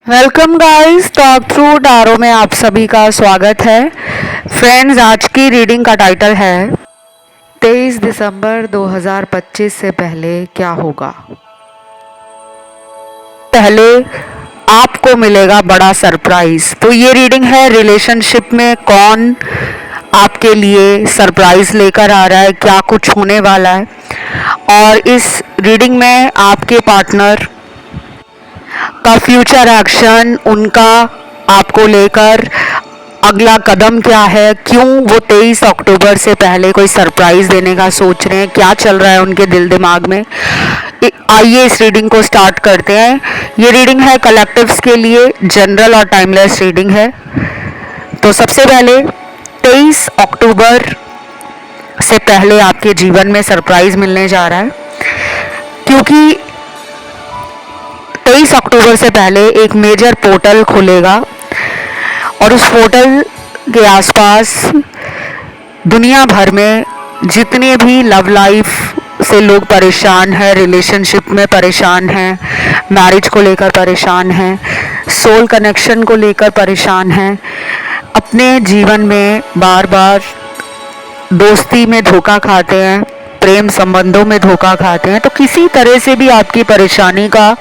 Welcome guys, talk through tarot में आप सभी का स्वागत है। फ्रेंड्स, आज की रीडिंग का टाइटल है 23 दिसंबर 2025 से पहले क्या होगा। पहले आपको मिलेगा बड़ा सरप्राइज। तो ये रीडिंग है रिलेशनशिप में कौन आपके लिए सरप्राइज लेकर आ रहा है, क्या कुछ होने वाला है। और इस रीडिंग में आपके पार्टनर का फ्यूचर एक्शन, उनका आपको लेकर अगला कदम क्या है, क्यों वो 23 अक्टूबर से पहले कोई सरप्राइज देने का सोच रहे हैं, क्या चल रहा है उनके दिल दिमाग में। आइए इस रीडिंग को स्टार्ट करते हैं। ये रीडिंग है कलेक्टिव्स के लिए, जनरल और टाइमलेस रीडिंग है। तो सबसे पहले 23 अक्टूबर से पहले आपके जीवन में सरप्राइज मिलने जा रहा है, क्योंकि 23 अक्टूबर से पहले एक मेजर पोर्टल खुलेगा और उस पोर्टल के आसपास दुनिया भर में जितने भी लव लाइफ से लोग परेशान हैं, रिलेशनशिप में परेशान हैं, मैरिज को लेकर परेशान हैं, सोल कनेक्शन को लेकर परेशान हैं, अपने जीवन में बार बार दोस्ती में धोखा खाते हैं, प्रेम संबंधों में धोखा खाते हैं, तो किसी तरह से भी आपकी परेशानी का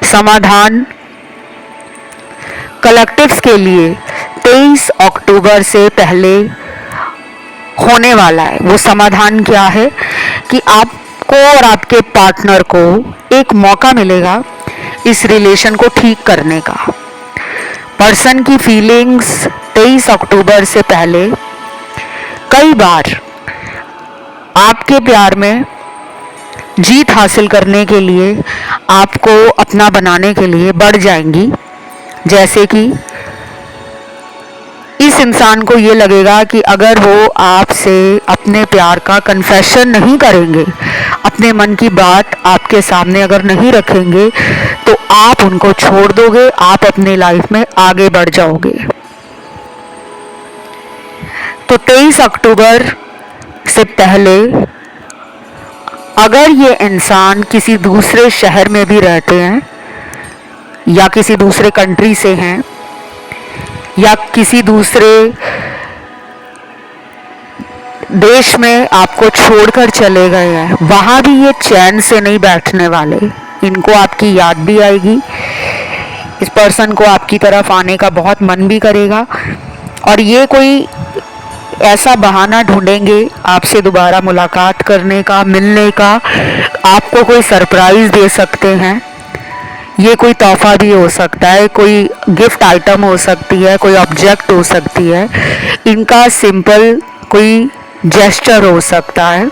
समाधान कलेक्टिव्स के लिए 23 अक्टूबर से पहले होने वाला है। वो समाधान क्या है कि आपको और आपके पार्टनर को एक मौका मिलेगा इस रिलेशन को ठीक करने का। पर्सन की फीलिंग्स 23 अक्टूबर से पहले कई बार आपके प्यार में जीत हासिल करने के लिए, आपको अपना बनाने के लिए बढ़ जाएंगी। जैसे कि इस इंसान को ये लगेगा कि अगर वो आपसे अपने प्यार का कन्फेशन नहीं करेंगे, अपने मन की बात आपके सामने अगर नहीं रखेंगे, तो आप उनको छोड़ दोगे, आप अपने लाइफ में आगे बढ़ जाओगे। तो 23 अक्टूबर से पहले अगर ये इंसान किसी दूसरे शहर में भी रहते हैं, या किसी दूसरे कंट्री से हैं, या किसी दूसरे देश में आपको छोड़कर चले गए हैं, वहाँ भी ये चैन से नहीं बैठने वाले। इनको आपकी याद भी आएगी, इस पर्सन को आपकी तरफ आने का बहुत मन भी करेगा, और ये कोई ऐसा बहाना ढूंढेंगे आपसे दोबारा मुलाकात करने का, मिलने का। आपको कोई सरप्राइज दे सकते हैं, ये कोई तोहफा भी हो सकता है, कोई गिफ्ट आइटम हो सकती है, कोई ऑब्जेक्ट हो सकती है, इनका सिंपल कोई जेस्चर हो सकता है।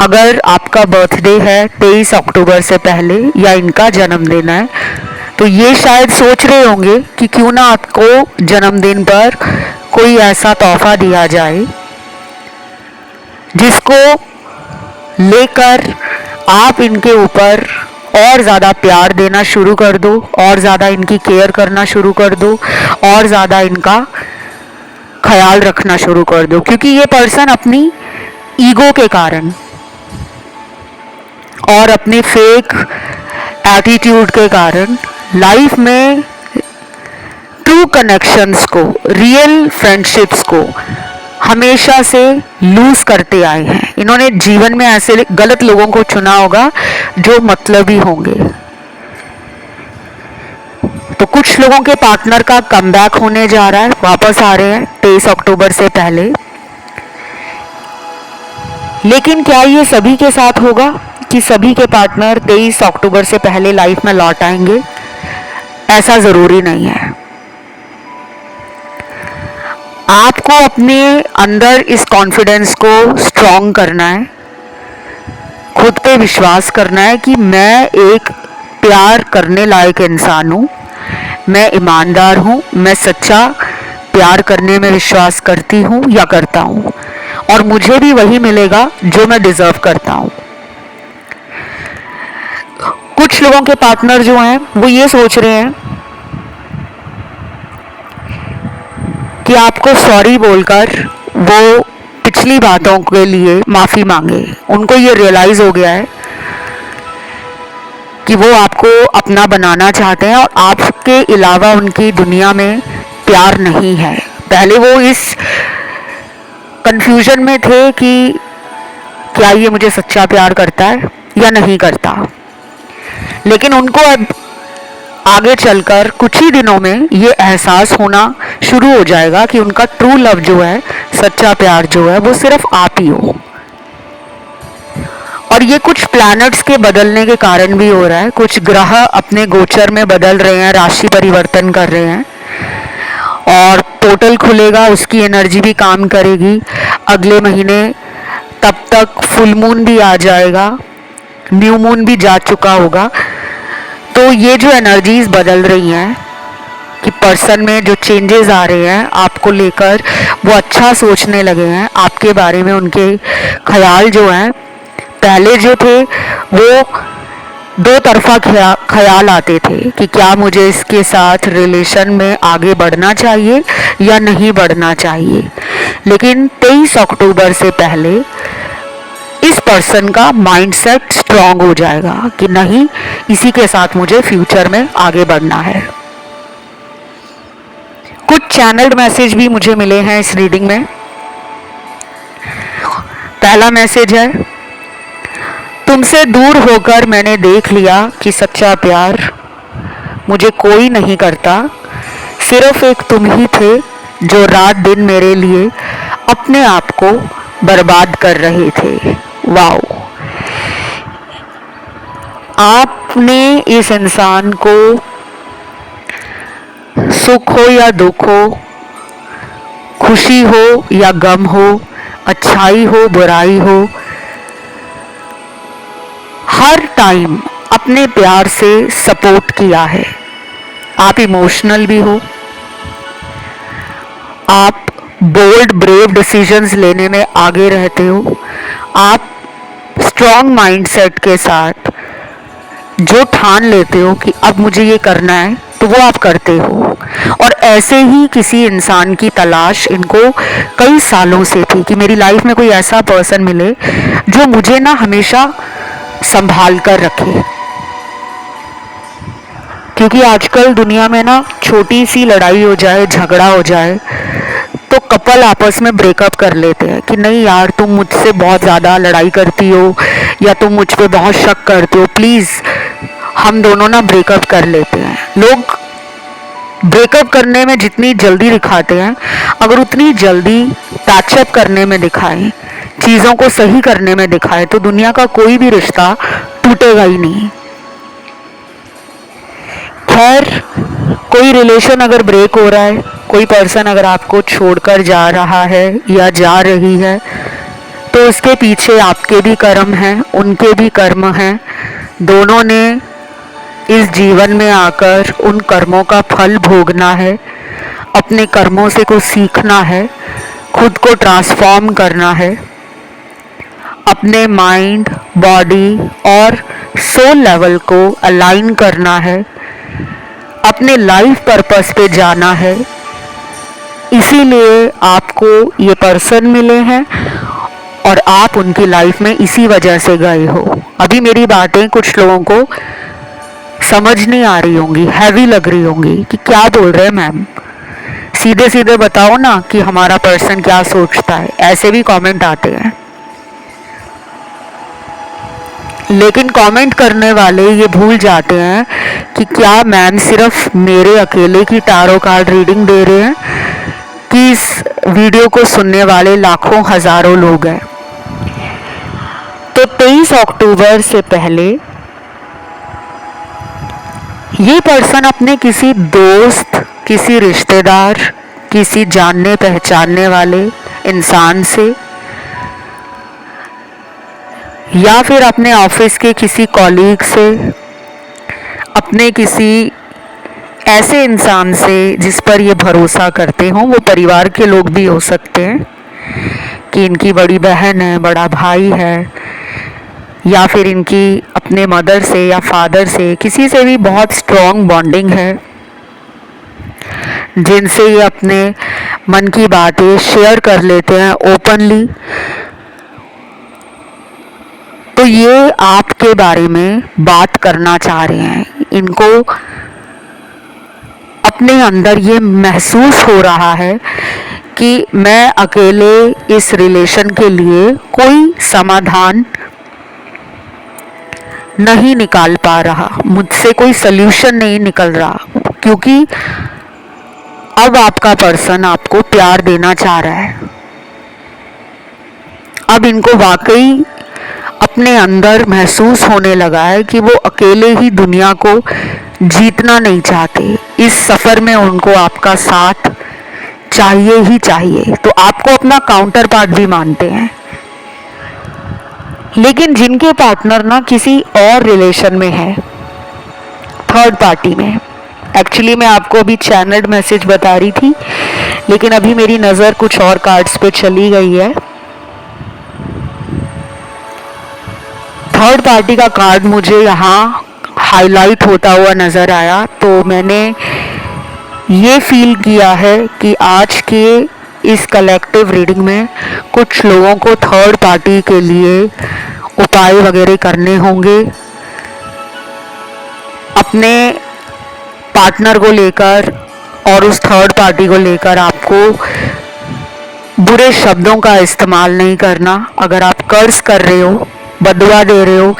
अगर आपका बर्थडे है 23 अक्टूबर से पहले, या इनका जन्मदिन है, तो ये शायद सोच रहे होंगे कि क्यों ना आपको जन्मदिन पर कोई ऐसा तोहफा दिया जाए जिसको लेकर आप इनके ऊपर और ज़्यादा प्यार देना शुरू कर दो, और ज़्यादा इनकी केयर करना शुरू कर दो, और ज़्यादा इनका ख्याल रखना शुरू कर दो। क्योंकि ये पर्सन अपनी ईगो के कारण और अपने फेक एटीट्यूड के कारण लाइफ में ट्रू कनेक्शंस को, रियल फ्रेंडशिप्स को हमेशा से लूज करते आए हैं। इन्होंने जीवन में ऐसे गलत लोगों को चुना होगा जो मतलबी होंगे। तो कुछ लोगों के पार्टनर का कमबैक होने जा रहा है, वापस आ रहे हैं 23 अक्टूबर से पहले। लेकिन क्या ये सभी के साथ होगा कि सभी के पार्टनर 23 अक्टूबर से पहले लाइफ में लौट आएंगे? ऐसा ज़रूरी नहीं है। आपको अपने अंदर इस कॉन्फिडेंस को स्ट्रॉन्ग करना है, खुद पे विश्वास करना है कि मैं एक प्यार करने लायक इंसान हूँ, मैं ईमानदार हूँ, मैं सच्चा प्यार करने में विश्वास करती हूँ या करता हूँ, और मुझे भी वही मिलेगा जो मैं डिजर्व करता हूँ। कुछ लोगों के पार्टनर जो हैं वो ये सोच रहे हैं कि आपको सॉरी बोलकर वो पिछली बातों के लिए माफ़ी मांगे। उनको ये रियलाइज़ हो गया है कि वो आपको अपना बनाना चाहते हैं और आपके अलावा उनकी दुनिया में प्यार नहीं है। पहले वो इस कंफ्यूजन में थे कि क्या ये मुझे सच्चा प्यार करता है या नहीं करता, लेकिन उनको अब आगे चलकर कुछ ही दिनों में ये एहसास होना शुरू हो जाएगा कि उनका ट्रू लव जो है, सच्चा प्यार जो है, वो सिर्फ आप ही हो। और ये कुछ प्लैनेट्स के बदलने के कारण भी हो रहा है। कुछ ग्रह अपने गोचर में बदल रहे हैं, राशि परिवर्तन कर रहे हैं और पोर्टल खुलेगा, उसकी एनर्जी भी काम करेगी अगले महीने। तब तक फुल मून भी आ जाएगा, न्यू मून भी जा चुका होगा। तो ये जो एनर्जीज बदल रही हैं कि पर्सन में जो चेंजेस आ रहे हैं आपको लेकर, वो अच्छा सोचने लगे हैं आपके बारे में। उनके ख्याल जो हैं, पहले जो थे वो दो तरफा ख्याल आते थे कि क्या मुझे इसके साथ रिलेशन में आगे बढ़ना चाहिए या नहीं बढ़ना चाहिए। लेकिन 23 अक्टूबर से पहले इस पर्सन का माइंडसेट स्ट्रांग हो जाएगा कि नहीं, इसी के साथ मुझे फ्यूचर में आगे बढ़ना है। कुछ चैनल्ड मैसेज भी मुझे मिले हैं इस रीडिंग में। पहला मैसेज है, तुमसे दूर होकर मैंने देख लिया कि सच्चा प्यार मुझे कोई नहीं करता, सिर्फ एक तुम ही थे जो रात दिन मेरे लिए अपने आप को बर्बाद कर रहे थे। वाओ! आपने इस इंसान को सुख हो या दुख हो, खुशी हो या गम हो, अच्छाई हो बुराई हो, हर टाइम अपने प्यार से सपोर्ट किया है। आप इमोशनल भी हो, आप बोल्ड ब्रेव डिसीजंस लेने में आगे रहते हो, आप स्ट्रॉन्ग माइंडसेट के साथ जो ठान लेते हो कि अब मुझे ये करना है तो वो आप करते हो। और ऐसे ही किसी इंसान की तलाश इनको कई सालों से थी कि मेरी लाइफ में कोई ऐसा पर्सन मिले जो मुझे ना हमेशा संभाल कर रखे। क्योंकि आजकल दुनिया में ना छोटी सी लड़ाई हो जाए, झगड़ा हो जाए, तो कपल आपस में ब्रेकअप कर लेते हैं कि नहीं यार, तुम मुझसे बहुत ज़्यादा लड़ाई करती हो या तुम मुझ पे बहुत शक करते हो, प्लीज़ हम दोनों ना ब्रेकअप कर लेते हैं। लोग ब्रेकअप करने में जितनी जल्दी दिखाते हैं, अगर उतनी जल्दी पैचअप करने में दिखाएं, चीज़ों को सही करने में दिखाएं, तो दुनिया का कोई भी रिश्ता टूटेगा ही नहीं। खैर, कोई रिलेशन अगर ब्रेक हो रहा है, कोई पर्सन अगर आपको छोड़कर जा रहा है या जा रही है, तो उसके पीछे आपके भी कर्म हैं, उनके भी कर्म हैं। दोनों ने इस जीवन में आकर उन कर्मों का फल भोगना है, अपने कर्मों से कुछ सीखना है, खुद को ट्रांसफॉर्म करना है, अपने माइंड, बॉडी और सोल लेवल को अलाइन करना है, अपने लाइफ पर्पस पे जाना है। इसीलिए आपको ये पर्सन मिले हैं और आप उनकी लाइफ में इसी वजह से गए हो। अभी मेरी बातें कुछ लोगों को समझ नहीं आ रही होंगी, हैवी लग रही होंगी कि क्या बोल रहे हैं मैम, सीधे सीधे बताओ ना कि हमारा पर्सन क्या सोचता है। ऐसे भी कमेंट आते हैं, लेकिन कमेंट करने वाले ये भूल जाते हैं कि क्या मैम सिर्फ मेरे अकेले की टारो कार्ड रीडिंग दे रहे हैं कि इस वीडियो को सुनने वाले लाखों हजारों लोग हैं। तो 23 अक्टूबर से पहले ये पर्सन अपने किसी दोस्त, किसी रिश्तेदार, किसी जानने पहचानने वाले इंसान से या फिर अपने ऑफिस के किसी कॉलीग से, अपने किसी ऐसे इंसान से जिस पर ये भरोसा करते हों, वो परिवार के लोग भी हो सकते हैं कि इनकी बड़ी बहन है, बड़ा भाई है, या फिर इनकी अपने मदर से या फादर से, किसी से भी बहुत स्ट्रॉन्ग बॉन्डिंग है, जिनसे ये अपने मन की बातें शेयर कर लेते हैं ओपनली। तो ये आपके बारे में बात करना चाह रहे हैं। इनको अपने अंदर ये महसूस हो रहा है कि मैं अकेले इस रिलेशन के लिए कोई समाधान नहीं निकाल पा रहा, मुझसे कोई सल्यूशन नहीं निकल रहा, क्योंकि अब आपका पर्सन आपको प्यार देना चाह रहा है। अब इनको वाकई अपने अंदर महसूस होने लगा है कि वो अकेले ही दुनिया को जीतना नहीं चाहते। इस सफ़र में उनको आपका साथ चाहिए ही चाहिए। तो आपको अपना काउंटर पार्ट भी मानते हैं। लेकिन जिनके पार्टनर ना किसी और रिलेशन में है, थर्ड पार्टी में, एक्चुअली मैं आपको अभी चैनल्ड मैसेज बता रही थी, लेकिन अभी मेरी नज़र कुछ और कार्ड्स पे चली गई है। थर्ड पार्टी का कार्ड मुझे यहाँ हाईलाइट होता हुआ नज़र आया, तो मैंने ये फील किया है कि आज के इस कलेक्टिव रीडिंग में कुछ लोगों को थर्ड पार्टी के लिए उपाय वगैरह करने होंगे। अपने पार्टनर को लेकर और उस थर्ड पार्टी को लेकर आपको बुरे शब्दों का इस्तेमाल नहीं करना। अगर आप कर्ज कर रहे हो, बदुआ दे रहे हो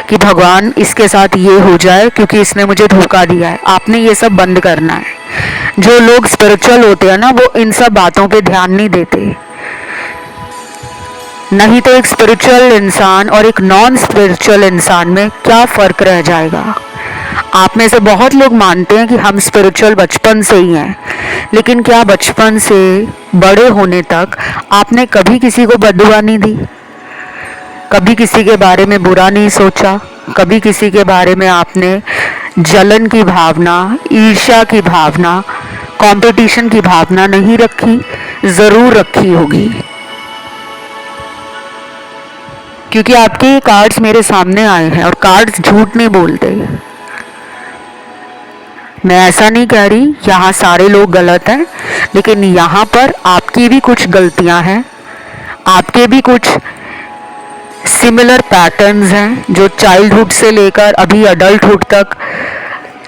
कि भगवान इसके साथ ये हो जाए क्योंकि इसने मुझे धोखा दिया है, आपने ये सब बंद करना है। जो लोग स्पिरिचुअल होते हैं ना, वो इन सब बातों पे ध्यान नहीं देते। नहीं तो एक स्पिरिचुअल इंसान और एक नॉन स्पिरिचुअल इंसान में क्या फ़र्क रह जाएगा। आप में से बहुत लोग मानते हैं कि हम स्पिरिचुअल बचपन से ही हैं, लेकिन क्या बचपन से बड़े होने तक आपने कभी किसी को बद्दुआ नहीं दी? कभी किसी के बारे में बुरा नहीं सोचा? कभी किसी के बारे में आपने जलन की भावना, ईर्ष्या की भावना, कंपटीशन की भावना नहीं रखी? ज़रूर रखी होगी, क्योंकि आपके कार्ड्स मेरे सामने आए हैं और कार्ड्स झूठ नहीं बोलते। मैं ऐसा नहीं कह रही यहाँ सारे लोग गलत हैं, लेकिन यहाँ पर आपकी भी कुछ गलतियाँ हैं, आपके भी कुछ सिमिलर पैटर्न्स हैं जो चाइल्डहुड से लेकर अभी अडल्टहुड तक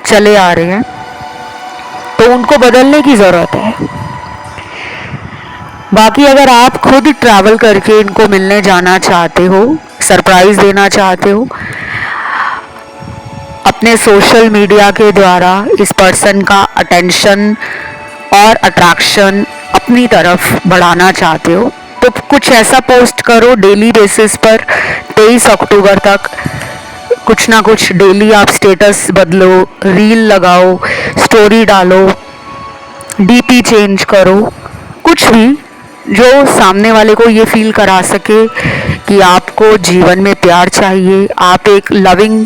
चले आ रहे हैं, तो उनको बदलने की ज़रूरत है। बाकी अगर आप खुद ट्रैवल करके इनको मिलने जाना चाहते हो, सरप्राइज़ देना चाहते हो, अपने सोशल मीडिया के द्वारा इस पर्सन का अटेंशन और अट्रैक्शन अपनी तरफ बढ़ाना चाहते हो, तो कुछ ऐसा पोस्ट करो डेली बेसिस पर। 23 अक्टूबर तक कुछ ना कुछ डेली आप स्टेटस बदलो, रील लगाओ, स्टोरी डालो, डीपी चेंज करो, कुछ भी जो सामने वाले को ये फील करा सके कि आपको जीवन में प्यार चाहिए, आप एक loving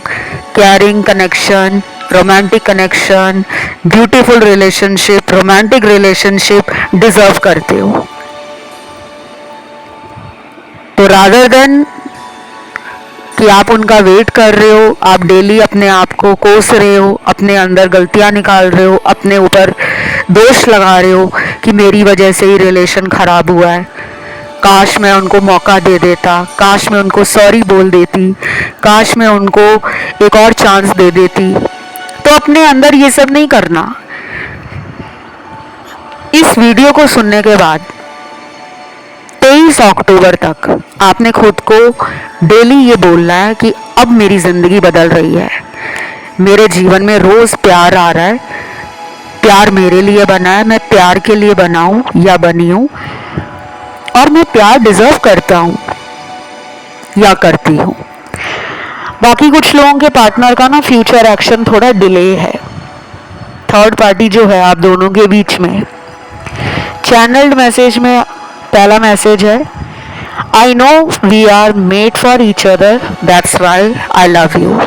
caring connection, romantic connection, beautiful relationship, romantic relationship deserve करते हो। तो रादर देन कि आप उनका वेट कर रहे हो, आप डेली अपने आप को कोस रहे हो, अपने अंदर गलतियां निकाल रहे हो, अपने ऊपर दोष लगा रहे हो कि मेरी वजह से ही रिलेशन खराब हुआ है, काश मैं उनको मौका दे देता, काश मैं उनको सॉरी बोल देती, काश मैं उनको एक और चांस दे देती। तो अपने अंदर ये सब नहीं करना। इस वीडियो को सुनने के बाद 23 अक्टूबर तक आपने खुद को डेली ये बोलना है कि अब मेरी ज़िंदगी बदल रही है, मेरे जीवन में रोज़ प्यार आ रहा है, प्यार मेरे लिए बना है, मैं प्यार के लिए बना हूँ या बनी हूँ, और मैं प्यार डिज़र्व करता हूँ या करती हूँ। बाकी कुछ लोगों के पार्टनर का ना फ्यूचर एक्शन थोड़ा डिले है, थर्ड पार्टी जो है आप दोनों के बीच में। चैनल्ड मैसेज में पहला मैसेज है, I know we are made for each other, that's why I love you.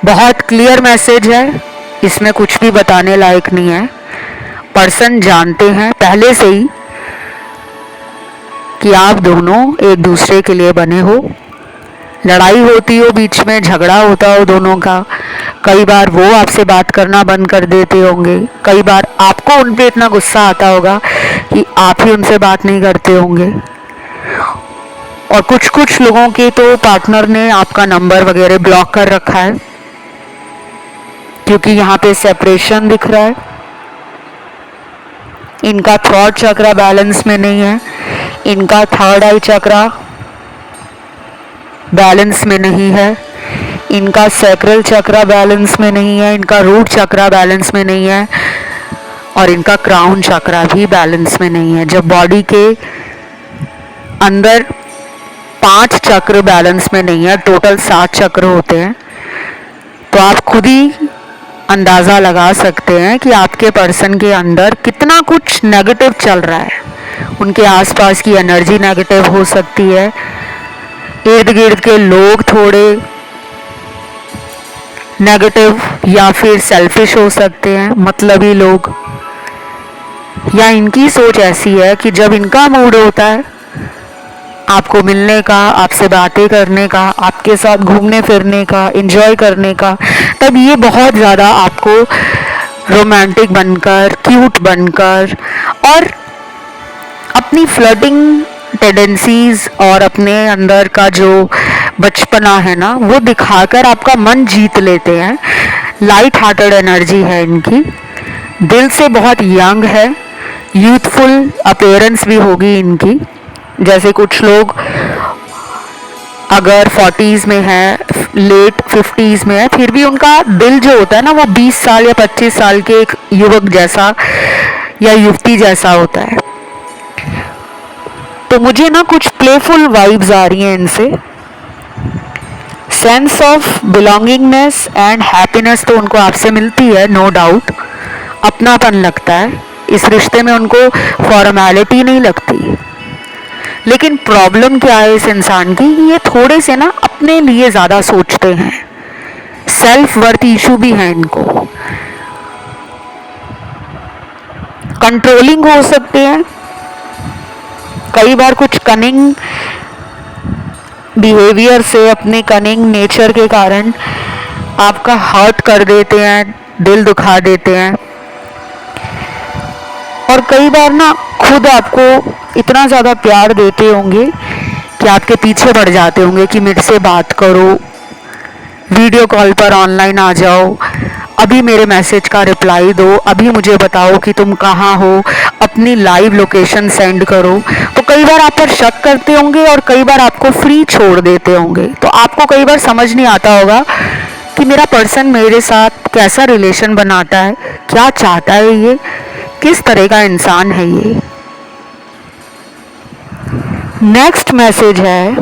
बहुत क्लियर मैसेज है, इसमें कुछ भी बताने लायक नहीं है। पर्सन जानते हैं पहले से ही कि आप दोनों एक दूसरे के लिए बने हो। लड़ाई होती हो बीच में, झगड़ा होता हो दोनों का, कई बार वो आपसे बात करना बंद कर देते होंगे, कई बार आपको उन पे इतना गुस्सा आता होगा कि आप ही उनसे बात नहीं करते होंगे। और कुछ कुछ लोगों के तो पार्टनर ने आपका नंबर वगैरह ब्लॉक कर रखा है, क्योंकि यहाँ पे सेपरेशन दिख रहा है। इनका थ्रॉट चक्रा बैलेंस में नहीं है, इनका थर्ड आई चक्रा बैलेंस में नहीं है, इनका सैक्रल चक्रा बैलेंस में नहीं है, इनका रूट चक्रा बैलेंस में नहीं है, और इनका क्राउन चक्रा भी बैलेंस में नहीं है। जब बॉडी के अंदर 5 चक्र बैलेंस में नहीं है, टोटल 7 चक्र होते हैं, तो आप खुद ही अंदाज़ा लगा सकते हैं कि आपके पर्सन के अंदर कितना कुछ नेगेटिव चल रहा है। उनके आसपास की एनर्जी नेगेटिव हो सकती है, इर्द गिर्द के लोग थोड़े नेगेटिव या फिर सेल्फिश हो सकते हैं, मतलबी लोग, या इनकी सोच ऐसी है कि जब इनका मूड होता है आपको मिलने का, आपसे बातें करने का, आपके साथ घूमने फिरने का, एंजॉय करने का, तब ये बहुत ज़्यादा आपको रोमांटिक बनकर, क्यूट बनकर और अपनी फ्लर्टिंग टेंडेंसीज और अपने अंदर का जो बचपना है ना, वो दिखाकर आपका मन जीत लेते हैं। लाइट हार्टेड एनर्जी है इनकी, दिल से बहुत यंग है, यूथफुल अपीयरेंस भी होगी इनकी। जैसे कुछ लोग अगर 40s में है, लेट 50s में है, फिर भी उनका दिल जो होता है ना, वो 20 साल या 25 साल के एक युवक जैसा या युवती जैसा होता है। तो मुझे ना कुछ प्लेफुल वाइब्स आ रही हैं इनसे। Sense of belongingness and happiness तो उनको आपसे मिलती है, नो डाउट। अपनापन लगता है इस रिश्ते में, उनको फॉर्मेलिटी नहीं लगती। लेकिन प्रॉब्लम क्या है इस इंसान की, ये थोड़े से ना अपने लिए ज़्यादा सोचते हैं, सेल्फ वर्थ इशू भी है इनको, कंट्रोलिंग हो सकते हैं, कई बार कुछ कनिंग बिहेवियर से, अपने कनिंग नेचर के कारण आपका हर्ट कर देते हैं, दिल दुखा देते हैं। और कई बार ना खुद आपको इतना ज़्यादा प्यार देते होंगे कि आपके पीछे पड़ जाते होंगे कि मेरे से बात करो, वीडियो कॉल पर ऑनलाइन आ जाओ, अभी मेरे मैसेज का रिप्लाई दो, अभी मुझे बताओ कि तुम कहाँ हो, अपनी लाइव लोकेशन सेंड करो। तो कई बार आप पर शक करते होंगे और कई बार आपको फ्री छोड़ देते होंगे। तो आपको कई बार समझ नहीं आता होगा कि मेरा पर्सन मेरे साथ कैसा रिलेशन बनाता है, क्या चाहता है, ये किस तरह का इंसान है ये। नेक्स्ट मैसेज है,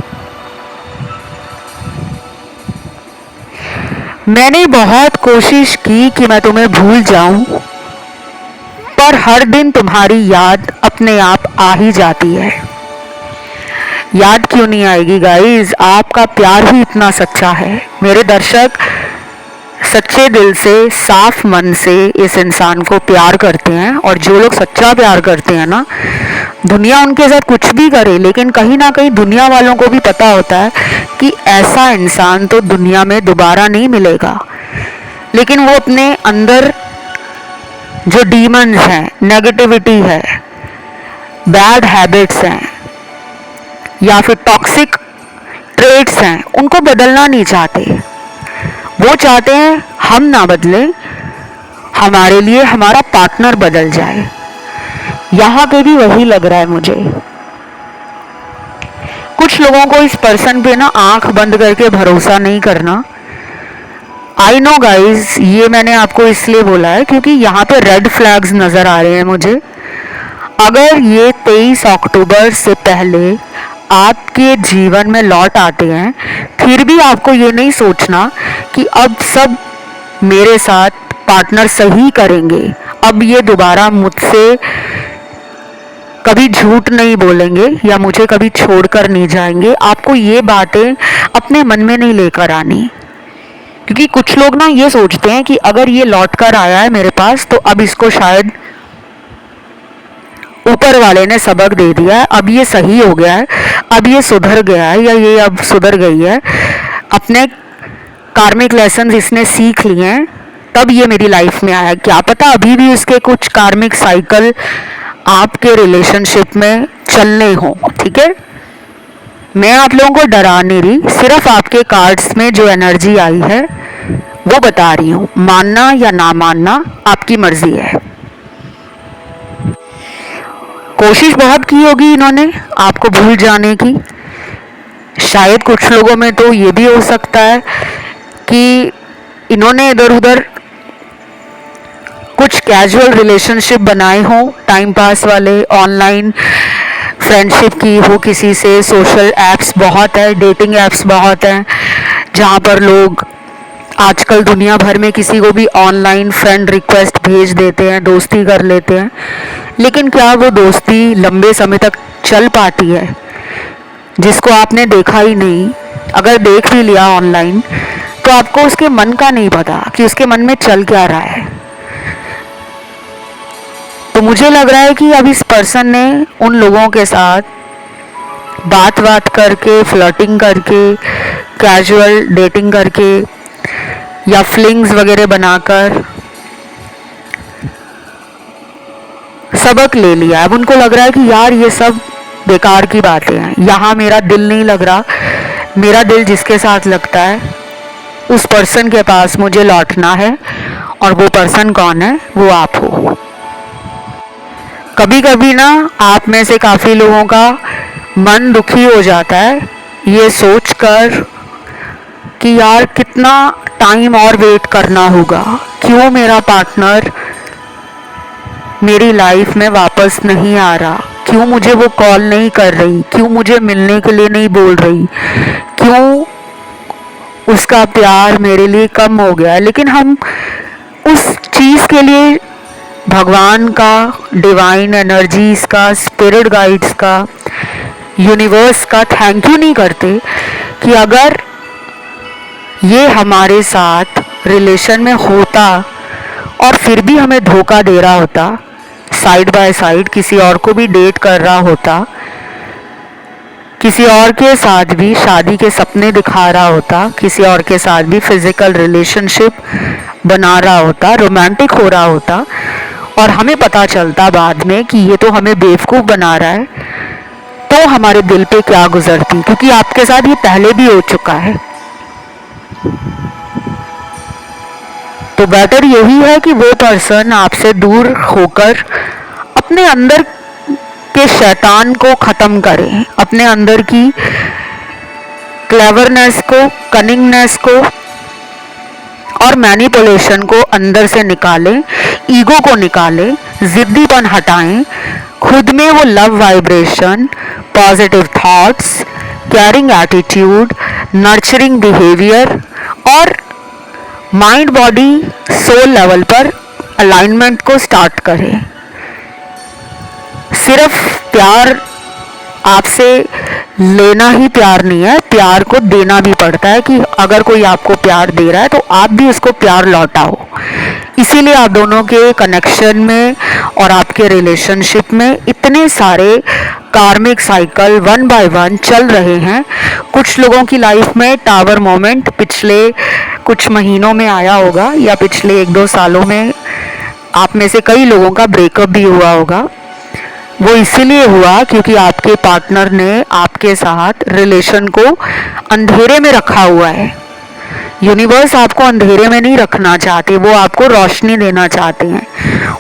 मैंने बहुत कोशिश की कि मैं तुम्हें भूल जाऊं, पर हर दिन तुम्हारी याद अपने आप आ ही जाती है। याद क्यों नहीं आएगी गाइस, आपका प्यार ही इतना सच्चा है। मेरे दर्शक सच्चे दिल से, साफ मन से इस इंसान को प्यार करते हैं, और जो लोग सच्चा प्यार करते हैं ना, दुनिया उनके साथ कुछ भी करे, लेकिन कहीं ना कहीं दुनिया वालों को भी पता होता है कि ऐसा इंसान तो दुनिया में दोबारा नहीं मिलेगा। लेकिन वो अपने अंदर जो डीमंस हैं, नेगेटिविटी है, बैड हैबिट्स हैं या फिर टॉक्सिक ट्रेट्स हैं, उनको बदलना नहीं चाहते। वो चाहते हैं हम ना बदले, हमारे लिए हमारा पार्टनर बदल जाए। यहाँ पे भी वही लग रहा है मुझे। कुछ लोगों को इस पर्सन पे ना आंख बंद करके भरोसा नहीं करना। आई नो गाइज, ये मैंने आपको इसलिए बोला है क्योंकि यहाँ पे रेड फ्लैग्स नजर आ रहे हैं मुझे। अगर ये 23 अक्टूबर से पहले आपके जीवन में लौट आते हैं, फिर भी आपको ये नहीं सोचना कि अब सब मेरे साथ पार्टनर सही करेंगे, अब ये दोबारा मुझसे कभी झूठ नहीं बोलेंगे या मुझे कभी छोड़कर नहीं जाएंगे। आपको ये बातें अपने मन में नहीं लेकर आनी, क्योंकि कुछ लोग ना ये सोचते हैं कि अगर ये लौट कर आया है मेरे पास तो अब इसको शायद ऊपर वाले ने सबक दे दिया है, अब ये सही हो गया है, अब ये सुधर गया है या ये अब सुधर गई है, अपने कार्मिक लेसन इसने सीख लिए हैं, तब ये मेरी लाइफ में आया। क्या पता अभी भी इसके कुछ कार्मिक साइकिल आपके रिलेशनशिप में चलने हो, ठीक है। मैं आप लोगों को डरा नहीं रही, सिर्फ आपके कार्ड्स में जो एनर्जी आई है वो बता रही हूँ। मानना या ना मानना आपकी मर्जी है। कोशिश बहुत की होगी इन्होंने आपको भूल जाने की। शायद कुछ लोगों में तो ये भी हो सकता है कि इन्होंने इधर उधर कुछ कैजुअल रिलेशनशिप बनाए हों, टाइम पास वाले, ऑनलाइन फ्रेंडशिप की हो किसी से। सोशल ऐप्स बहुत है, डेटिंग ऐप्स बहुत हैं, जहाँ पर लोग आजकल दुनिया भर में किसी को भी ऑनलाइन फ्रेंड रिक्वेस्ट भेज देते हैं, दोस्ती कर लेते हैं। लेकिन क्या वो दोस्ती लंबे समय तक चल पाती है? जिसको आपने देखा ही नहीं, अगर देख भी लिया ऑनलाइन, तो आपको उसके मन का नहीं पता कि उसके मन में चल क्या रहा है। तो मुझे लग रहा है कि अब इस पर्सन ने उन लोगों के साथ बात करके, फ्लर्टिंग करके, कैजुअल डेटिंग करके या फ्लिंग्स वगैरह बनाकर सबक ले लिया। अब उनको लग रहा है कि यार ये सब बेकार की बातें हैं, यहाँ मेरा दिल नहीं लग रहा। मेरा दिल जिसके साथ लगता है उस पर्सन के पास मुझे लौटना है, और वो पर्सन कौन है? वो आप हो। कभी कभी ना आप में से काफ़ी लोगों का मन दुखी हो जाता है ये सोचकर कि यार कितना टाइम और वेट करना होगा, क्यों मेरा पार्टनर मेरी लाइफ में वापस नहीं आ रहा, क्यों मुझे वो कॉल नहीं कर रही, क्यों मुझे मिलने के लिए नहीं बोल रही, क्यों उसका प्यार मेरे लिए कम हो गया। लेकिन हम उस चीज़ के लिए भगवान का, डिवाइन एनर्जीज का, स्पिरिट गाइड्स का, यूनिवर्स का थैंक यू नहीं करते कि अगर ये हमारे साथ रिलेशन में होता और फिर भी हमें धोखा दे रहा होता, साइड बाय साइड किसी और को भी डेट कर रहा होता, किसी और के साथ भी शादी के सपने दिखा रहा होता, किसी और के साथ भी फिजिकल रिलेशनशिप बना रहा होता, रोमांटिक हो रहा होता, और हमें पता चलता बाद में कि ये तो हमें बेवकूफ़ बना रहा है, तो हमारे दिल पे क्या गुजरती, क्योंकि आपके साथ ये पहले भी हो चुका है। तो बेटर यही है कि वो पर्सन आपसे दूर होकर अपने अंदर के शैतान को ख़त्म करें, अपने अंदर की क्लेवरनेस को, कनिंगनेस को और मैनिपुलेशन को अंदर से निकालें, ईगो को निकालें, जिद्दीपन हटाएं, खुद में वो love vibration, positive thoughts, caring attitude, nurturing behaviour और माइंड बॉडी सोल लेवल पर अलाइनमेंट को स्टार्ट करें। सिर्फ प्यार आपसे लेना ही प्यार नहीं है, प्यार को देना भी पड़ता है कि अगर कोई आपको प्यार दे रहा है तो आप भी उसको प्यार लौटाओ। इसीलिए आप दोनों के कनेक्शन में और आपके रिलेशनशिप में इतने सारे कार्मिक साइकिल वन बाय वन चल रहे हैं। कुछ लोगों की लाइफ में टावर मोमेंट पिछले कुछ महीनों में आया होगा, या पिछले 1-2 सालों में आप में से कई लोगों का ब्रेकअप भी हुआ होगा। वो इसीलिए हुआ क्योंकि आपके पार्टनर ने आपके साथ रिलेशन को अंधेरे में रखा हुआ है। यूनिवर्स आपको अंधेरे में नहीं रखना चाहते, वो आपको रोशनी देना चाहते हैं,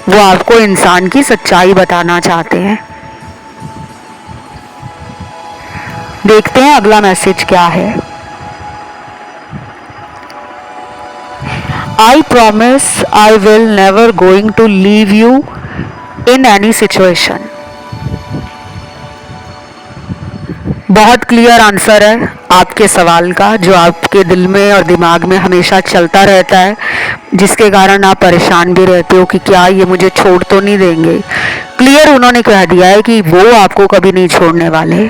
वो आपको इंसान की सच्चाई बताना चाहते हैं। देखते हैं अगला मैसेज क्या है। I promise I will never going to leave you in any situation। बहुत क्लियर आंसर है आपके सवाल का, जो आपके दिल में और दिमाग में हमेशा चलता रहता है, जिसके कारण आप परेशान भी रहते हो कि क्या ये मुझे छोड़ तो नहीं देंगे। क्लियर उन्होंने कह दिया है कि वो आपको कभी नहीं छोड़ने वाले,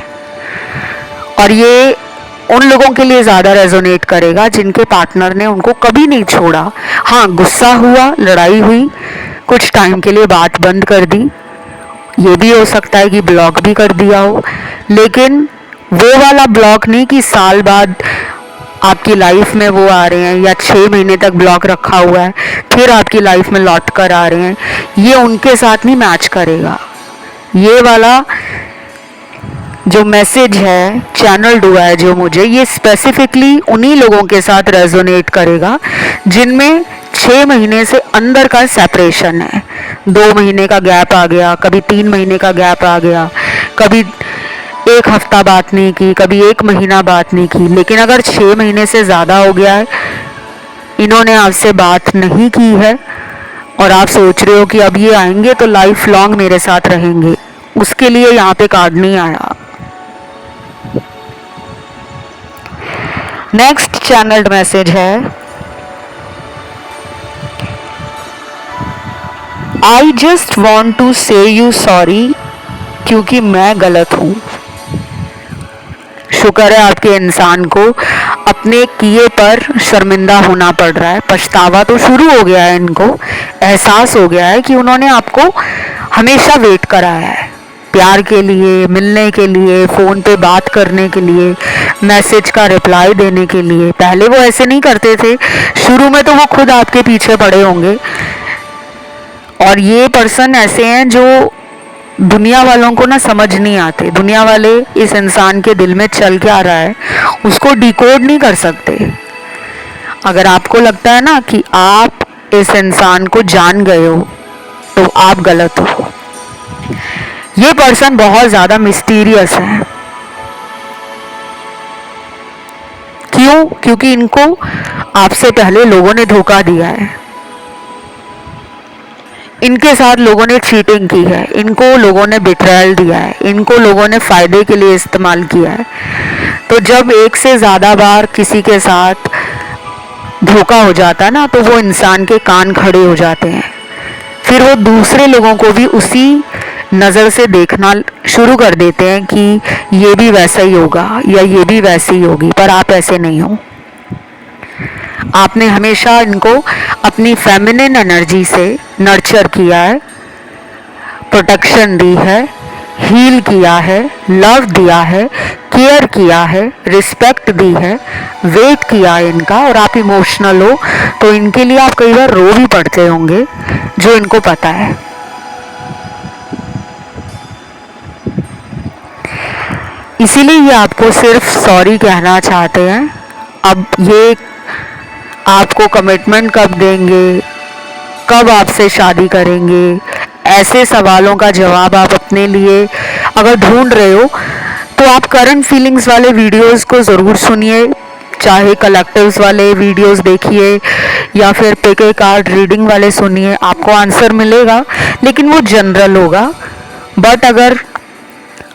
और ये उन लोगों के लिए ज़्यादा रेजोनेट करेगा जिनके पार्टनर ने उनको कभी नहीं छोड़ा। हाँ, गुस्सा हुआ, लड़ाई हुई, कुछ टाइम के लिए बात बंद कर दी, ये भी हो सकता है कि ब्लॉक भी कर दिया हो, लेकिन वो वाला ब्लॉक नहीं कि साल बाद आपकी लाइफ में वो आ रहे हैं, या 6 महीने तक ब्लॉक रखा हुआ है फिर आपकी लाइफ में लौट कर आ रहे हैं। ये उनके साथ नहीं मैच करेगा। ये वाला जो मैसेज है चैनल्ड हुआ है जो मुझे, ये स्पेसिफिकली उन्हीं लोगों के साथ रेजोनेट करेगा जिनमें 6 महीने से अंदर का सेपरेशन है। 2 महीने का गैप आ गया, कभी 3 महीने का गैप आ गया, कभी 1 हफ्ता बात नहीं की, कभी 1 महीना बात नहीं की। लेकिन अगर 6 महीने से ज़्यादा हो गया है, इन्होंने आपसे बात नहीं की है और आप सोच रहे हो कि अब ये आएंगे तो लाइफ लॉन्ग मेरे साथ रहेंगे, उसके लिए यहाँ पे कार्ड नहीं आया। नेक्स्ट चैनल्ड मैसेज है, आई जस्ट वॉन्ट टू से यू सॉरी क्योंकि मैं गलत हूँ। शुक्र है आपके इंसान को अपने किए पर शर्मिंदा होना पड़ रहा है, पछतावा तो शुरू हो गया है, इनको एहसास हो गया है कि उन्होंने आपको हमेशा वेट कराया है, प्यार के लिए, मिलने के लिए, फ़ोन पे बात करने के लिए, मैसेज का रिप्लाई देने के लिए। पहले वो ऐसे नहीं करते थे, शुरू में तो वो खुद आपके पीछे पड़े होंगे। और ये पर्सन ऐसे हैं जो दुनिया वालों को ना समझ नहीं आते, दुनिया वाले इस इंसान के दिल में चल क्या रहा है उसको डिकोड नहीं कर सकते। अगर आपको लगता है ना कि आप इस इंसान को जान गए हो तो आप गलत हो। ये पर्सन बहुत ज़्यादा मिस्टीरियस है। क्यों? क्योंकि इनको आपसे पहले लोगों ने धोखा दिया है, इनके साथ लोगों ने चीटिंग की है, इनको लोगों ने बिट्रायल दिया है, इनको लोगों ने फ़ायदे के लिए इस्तेमाल किया है। तो जब एक से ज़्यादा बार किसी के साथ धोखा हो जाता है ना, तो वो इंसान के कान खड़े हो जाते हैं। फिर वो दूसरे लोगों को भी उसी नज़र से देखना शुरू कर देते हैं कि ये भी वैसा ही होगा या ये भी वैसी ही होगी, पर आप ऐसे नहीं हो। आपने हमेशा इनको अपनी फेमिनिन एनर्जी से नर्चर किया है, प्रोटेक्शन दी है, हील किया है, लव दिया है, केयर किया है, रिस्पेक्ट दी है, वेट किया है इनका। और आप इमोशनल हो तो इनके लिए आप कई बार रो भी पड़ते होंगे, जो इनको पता है। इसीलिए ये आपको सिर्फ सॉरी कहना चाहते हैं। अब ये आपको कमिटमेंट कब देंगे, कब आपसे शादी करेंगे, ऐसे सवालों का जवाब आप अपने लिए अगर ढूंढ रहे हो तो आप करंट फीलिंग्स वाले वीडियोस को ज़रूर सुनिए, चाहे कलेक्टिव्स वाले वीडियोस देखिए या फिर पिके कार्ड रीडिंग वाले सुनिए, आपको आंसर मिलेगा, लेकिन वो जनरल होगा। बट अगर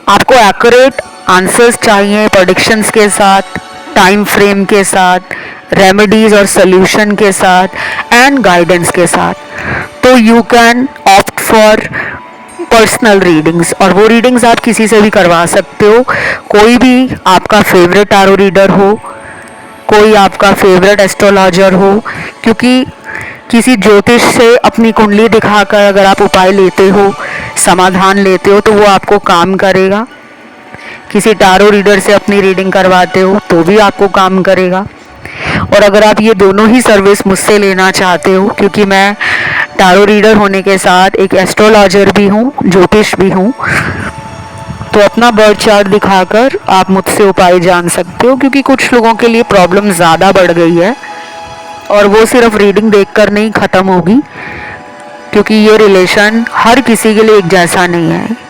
आपको एक्यूरेट आंसर्स चाहिए प्रेडिक्शंस के साथ, टाइम फ्रेम के साथ, रेमेडीज और सोल्यूशन के साथ एंड गाइडेंस के साथ, तो you can opt for personal readings. और वो रीडिंग्स आप किसी से भी करवा सकते हो, कोई भी आपका फेवरेट टैरो रीडर हो, कोई आपका फेवरेट एस्ट्रोलॉजर हो, क्योंकि किसी ज्योतिष से अपनी कुंडली दिखाकर अगर आप उपाय लेते हो, समाधान लेते हो, तो वो आपको काम करेगा। किसी टैरो रीडर से अपनी रीडिंग करवाते हो तो भी आपको काम करेगा। और अगर आप ये दोनों ही सर्विस मुझसे लेना चाहते हो, क्योंकि मैं टैरो रीडर होने के साथ एक एस्ट्रोलॉजर भी हूँ, ज्योतिष भी हूँ, तो अपना बर्थ चार्ट दिखाकर आप मुझसे उपाय जान सकते हो। क्योंकि कुछ लोगों के लिए प्रॉब्लम ज़्यादा बढ़ गई है और वो सिर्फ रीडिंग देखकर नहीं ख़त्म होगी, क्योंकि ये रिलेशन हर किसी के लिए एक जैसा नहीं है।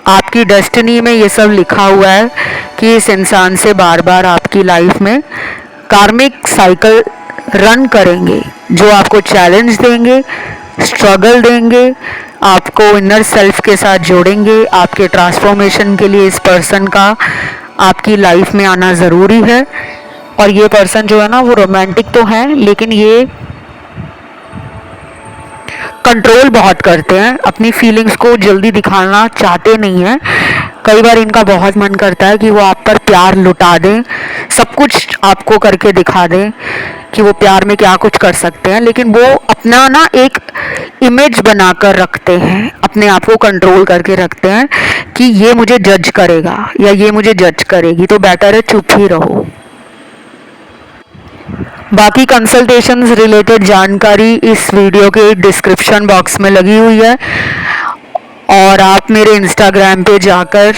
आपकी डेस्टिनी में ये सब लिखा हुआ है कि इस इंसान से बार बार आपकी लाइफ में कार्मिक साइकिल रन करेंगे, जो आपको चैलेंज देंगे, स्ट्रगल देंगे, आपको इनर सेल्फ के साथ जोड़ेंगे। आपके ट्रांसफॉर्मेशन के लिए इस पर्सन का आपकी लाइफ में आना ज़रूरी है। और ये पर्सन जो है ना, वो रोमांटिक तो है, लेकिन ये कंट्रोल बहुत करते हैं, अपनी फीलिंग्स को जल्दी दिखाना चाहते नहीं हैं। कई बार इनका बहुत मन करता है कि वो आप पर प्यार लुटा दें, सब कुछ आपको करके दिखा दें कि वो प्यार में क्या कुछ कर सकते हैं, लेकिन वो अपना ना एक इमेज बनाकर रखते हैं, अपने आप को कंट्रोल करके रखते हैं कि ये मुझे जज करेगा या ये मुझे जज करेगी, तो बेटर है चुप ही रहो। बाकी कंसल्टेशंस रिलेटेड जानकारी इस वीडियो के डिस्क्रिप्शन बॉक्स में लगी हुई है, और आप मेरे इंस्टाग्राम पे जाकर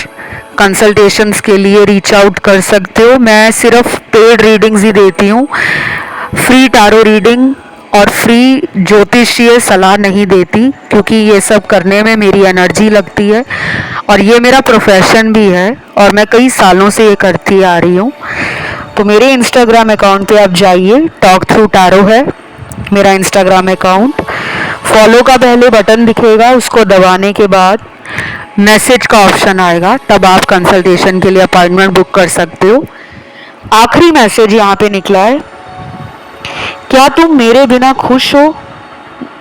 कंसल्टेशंस के लिए रीच आउट कर सकते हो। मैं सिर्फ पेड रीडिंग्स ही देती हूँ, फ्री टारो रीडिंग और फ्री ज्योतिषीय सलाह नहीं देती, क्योंकि ये सब करने में मेरी एनर्जी लगती है और ये मेरा प्रोफेशन भी है और मैं कई सालों से ये करती आ रही हूँ। तो मेरे इंस्टाग्राम अकाउंट पे आप जाइए, टॉक थ्रू टैरो है मेरा इंस्टाग्राम अकाउंट। फॉलो का पहले बटन दिखेगा, उसको दबाने के बाद मैसेज का ऑप्शन आएगा, तब आप कंसल्टेशन के लिए अपॉइंटमेंट बुक कर सकते हो। आखिरी मैसेज यहाँ पे निकला है, क्या तुम मेरे बिना खुश हो?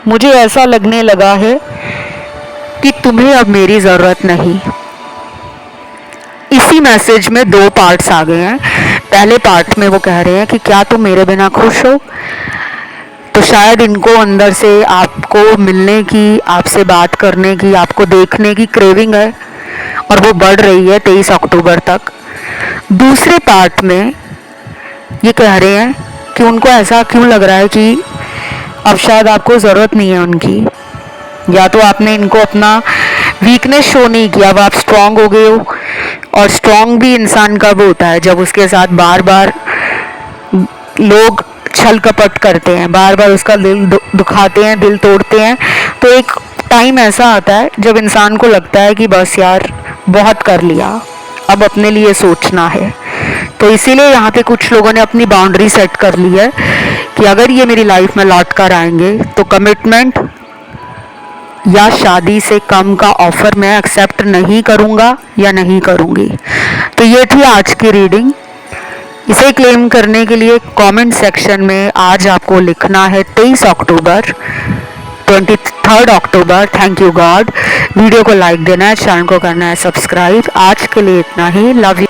मुझे ऐसा लगने लगा है कि तुम्हें अब मेरी ज़रूरत नहीं। इसी मैसेज में दो पार्ट्स आ गए हैं। पहले पार्ट में वो कह रहे हैं कि क्या तुम मेरे बिना खुश हो, तो शायद इनको अंदर से आपको मिलने की, आपसे बात करने की, आपको देखने की क्रेविंग है और वो बढ़ रही है 23 अक्टूबर तक। दूसरे पार्ट में ये कह रहे हैं कि उनको ऐसा क्यों लग रहा है कि अब शायद आपको ज़रूरत नहीं है उनकी, या तो आपने इनको अपना वीकनेस शो नहीं किया, अब आप स्ट्रांग हो गए हो। और स्ट्रांग भी इंसान कब होता है, जब उसके साथ बार बार लोग छल कपट करते हैं, बार बार उसका दिल दुखाते हैं, दिल तोड़ते हैं। तो एक टाइम ऐसा आता है जब इंसान को लगता है कि बस यार बहुत कर लिया, अब अपने लिए सोचना है। तो इसीलिए यहाँ पे कुछ लोगों ने अपनी बाउंड्री सेट कर ली है कि अगर ये मेरी लाइफ में लौट कर आएंगे तो कमिटमेंट या शादी से कम का ऑफर मैं एक्सेप्ट नहीं करूँगा या नहीं करूँगी। तो ये थी आज की रीडिंग। इसे क्लेम करने के लिए कमेंट सेक्शन में आज आपको लिखना है 23 अक्टूबर, 23 अक्टूबर, थैंक यू गॉड। वीडियो को लाइक देना है, चैनल को करना है सब्सक्राइब। आज के लिए इतना ही, लव यू।